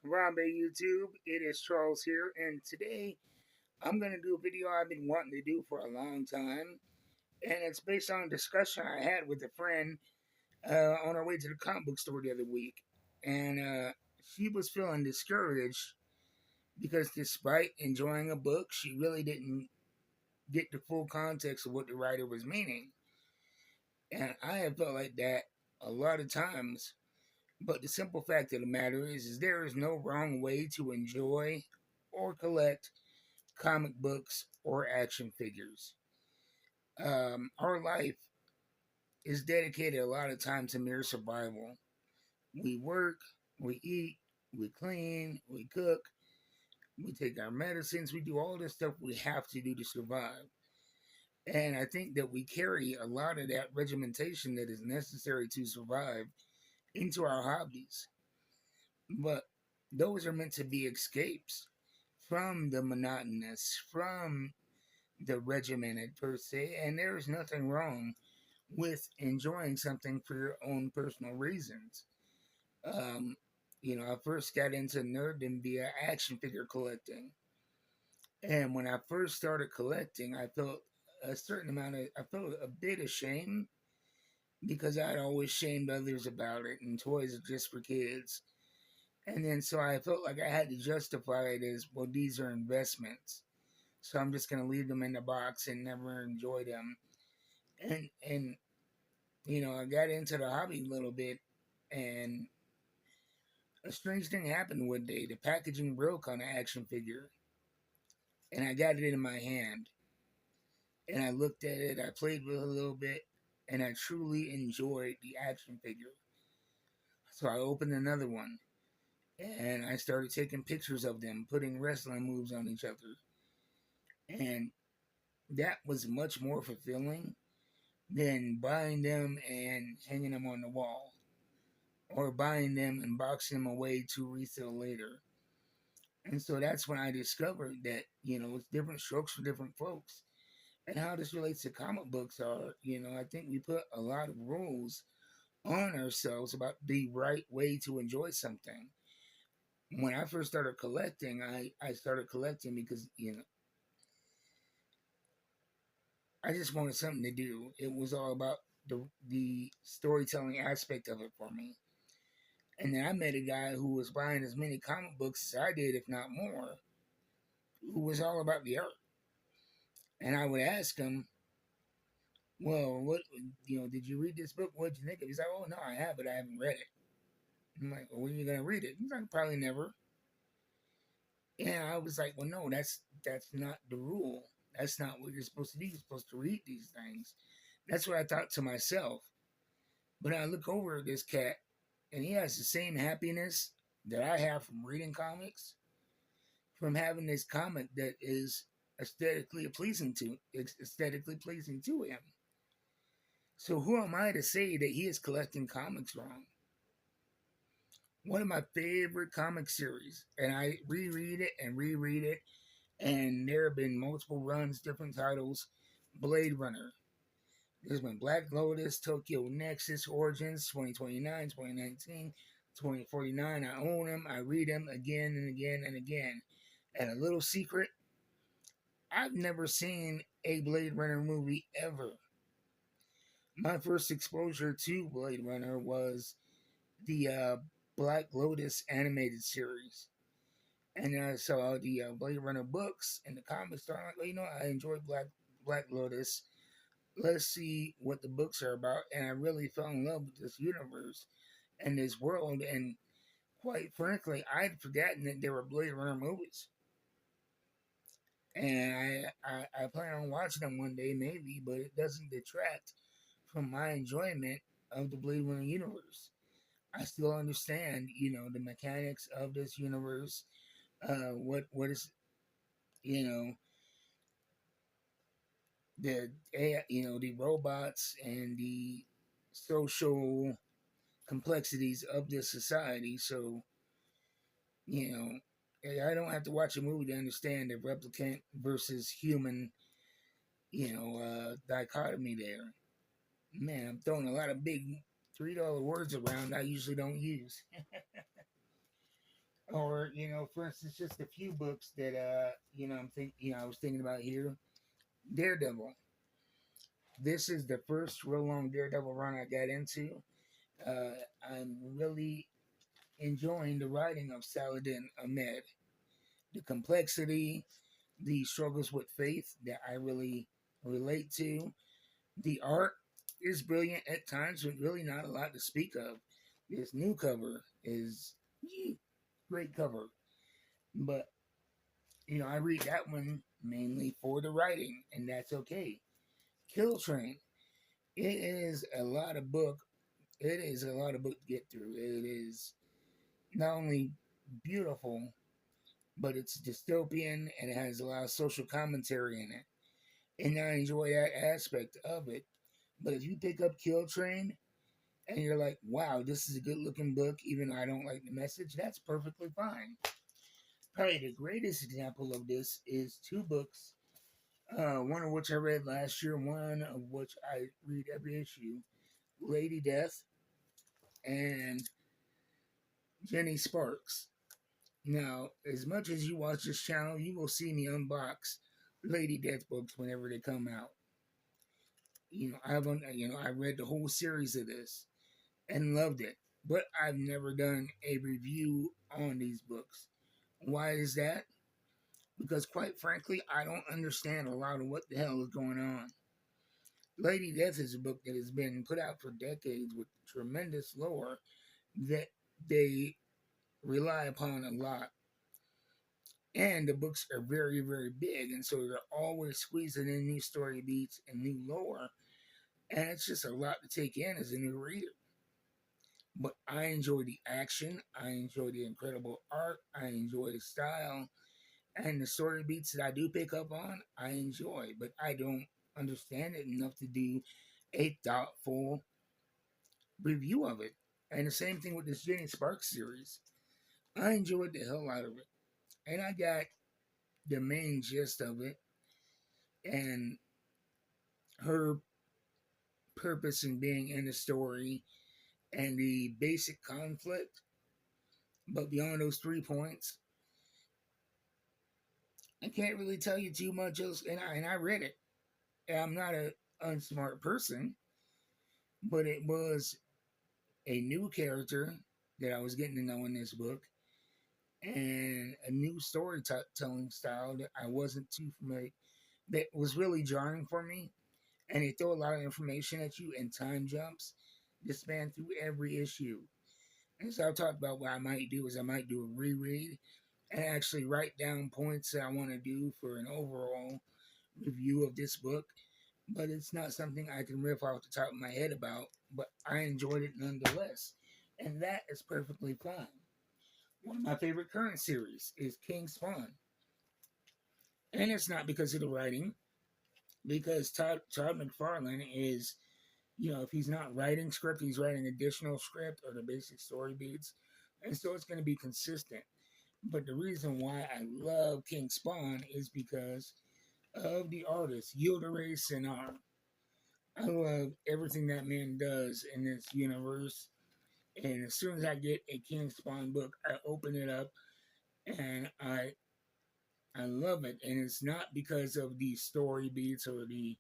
Harambe YouTube. It is Charles here, and today I'm going to do a video I've been wanting to do for a long time, and it's based on a discussion I had with a friend on our way to the comic book store the other week, and she was feeling discouraged because despite enjoying a book, she really didn't get the full context of what the writer was meaning, and I have felt like that a lot of times. But the simple fact of the matter is there is no wrong way to enjoy or collect comic books or action figures. Our life is dedicated a lot of time to mere survival. We work, we eat, we clean, we cook, we take our medicines, we do all this stuff we have to do to survive. And I think that we carry a lot of that regimentation that is necessary to survive into our hobbies. But those are meant to be escapes from the monotonous, from the regimented per se, and there is nothing wrong with enjoying something for your own personal reasons. Um, I first got into nerddom via action figure collecting, and when I first started collecting, I felt I felt a bit ashamed because I'd always shamed others about it, and toys are just for kids. And then so I felt like I had to justify it as, well, these are investments. So I'm just gonna leave them in the box and never enjoy them. And I got into the hobby a little bit, and a strange thing happened one day. The packaging broke on an action figure, and I got it in my hand. And I looked at it, I played with it a little bit, and I truly enjoyed the action figure. So I opened another one, and I started taking pictures of them, putting wrestling moves on each other. And that was much more fulfilling than buying them and hanging them on the wall, or buying them and boxing them away to resell later. And so that's when I discovered that, it's different strokes for different folks. And how this relates to comic books are, I think we put a lot of rules on ourselves about the right way to enjoy something. When I first started collecting, I started collecting because, I just wanted something to do. It was all about the storytelling aspect of it for me. And then I met a guy who was buying as many comic books as I did, if not more, who was all about the art. And I would ask him, well, did you read this book? What'd you think of it? He's like, oh, no, I have it. I haven't read it. I'm like, well, when are you going to read it? He's like, probably never. And I was like, well, no, that's not the rule. That's not what you're supposed to do. You're supposed to read these things. That's what I thought to myself. But I look over at this cat, and he has the same happiness that I have from reading comics, from having this comic that is aesthetically pleasing to him. So who am I to say that he is collecting comics wrong? One of my favorite comic series, and I reread it and reread it, and there have been multiple runs, different titles. Blade Runner. There's been Black Lotus, Tokyo Nexus, Origins, 2029, 2019, 2049. I own them. I read them again and again and again. And a little secret, I've never seen a Blade Runner movie ever. My first exposure to Blade Runner was the Black Lotus animated series. And then I saw the Blade Runner books and the comics. So I'm like, well, I enjoy Black Lotus. Let's see what the books are about. And I really fell in love with this universe and this world. And quite frankly, I'd forgotten that there were Blade Runner movies. And I plan on watching them one day, maybe, but it doesn't detract from my enjoyment of the Blade Runner universe. I still understand, the mechanics of this universe. What is, you know, the robots and the social complexities of this society. So, you know, I don't have to watch a movie to understand the replicant versus human, dichotomy there. Man, I'm throwing a lot of big $3 words around I usually don't use. Or for instance, just a few books that I was thinking about here. Daredevil. This is the first real long Daredevil run I got into. I'm really enjoying the writing of Saladin Ahmed. The complexity, the struggles with faith that I really relate to. The art is brilliant at times, but really not a lot to speak of. This new cover is great cover, but I read that one mainly for the writing, and that's okay. Kill Train. It is a lot of book. It is a lot of book to get through. It is not only beautiful, but it's dystopian and it has a lot of social commentary in it. And I enjoy that aspect of it. But if you pick up Kill Train and you're like, wow, this is a good looking book, even though I don't like the message, that's perfectly fine. Probably the greatest example of this is two books, one of which I read last year, one of which I read every issue, Lady Death and Jenny Sparks. Now, as much as you watch this channel, you will see me unbox Lady Death books whenever they come out. I read the whole series of this and loved it, but I've never done a review on these books. Why is that? Because quite frankly, I don't understand a lot of what the hell is going on. Lady Death is a book that has been put out for decades with tremendous lore that they rely upon a lot. And the books are very, very big, and so they're always squeezing in new story beats and new lore, and it's just a lot to take in as a new reader. But I enjoy the action, I enjoy the incredible art, I enjoy the style, and the story beats that I do pick up on, I enjoy, but I don't understand it enough to do a thoughtful review of it. And the same thing with this Jenny Sparks series. I enjoyed the hell out of it. And I got the main gist of it and her purpose in being in the story and the basic conflict. But beyond those 3 points, I can't really tell you too much else. And I read it. And I'm not an unsmart person, but it was a new character that I was getting to know in this book and a new storytelling style that I wasn't too familiar, that was really jarring for me. And they throw a lot of information at you and time jumps to span through every issue. And so I talked about what I might do is I might do a reread and actually write down points that I want to do for an overall review of this book. But it's not something I can riff off the top of my head about, but I enjoyed it nonetheless. And that is perfectly fine. One of my favorite current series is King Spawn. And it's not because of the writing, because Todd McFarlane is, if he's not writing script, he's writing additional script or the basic story beats. And so it's going to be consistent. But the reason why I love King Spawn is because of the artist, Yildiray Cinar. I love everything that man does in this universe. And as soon as I get a King Spawn book, I open it up and I love it. And it's not because of the story beats or the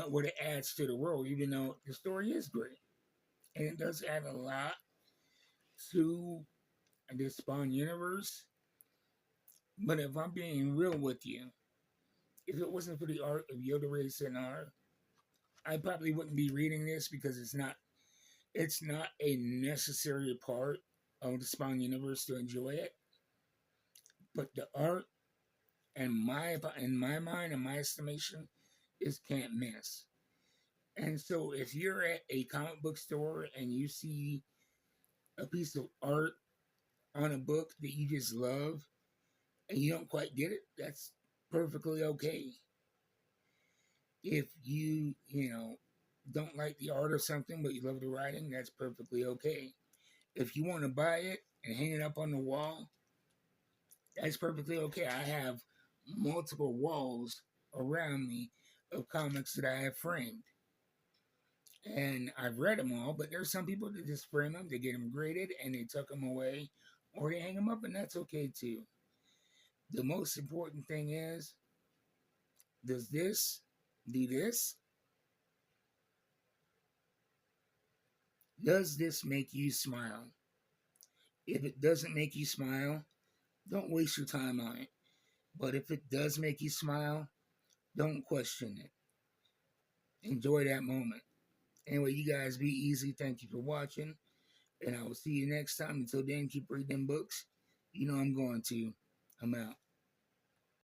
what it adds to the world, even though the story is great. And it does add a lot to this Spawn universe. But if I'm being real with you, if it wasn't for the art of Yildiray Cinar, I probably wouldn't be reading this because it's not a necessary part of the Spawn universe to enjoy it. But the art, in my mind, in my estimation, is can't miss. And so if you're at a comic book store and you see a piece of art on a book that you just love and you don't quite get it, that's perfectly okay. If you don't like the art or something, but you love the writing, that's perfectly okay. If you want to buy it and hang it up on the wall, that's perfectly okay. I have multiple walls around me of comics that I have framed. And I've read them all, but there's some people that just frame them, they get them graded, and they tuck them away or you hang them up, and that's okay too. The most important thing is, does this do this? Does this make you smile? If it doesn't make you smile, don't waste your time on it. But if it does make you smile, don't question it. Enjoy that moment. Anyway, you guys be easy. Thank you for watching. And I will see you next time. Until then, keep reading books. You know I'm going to. I'm out.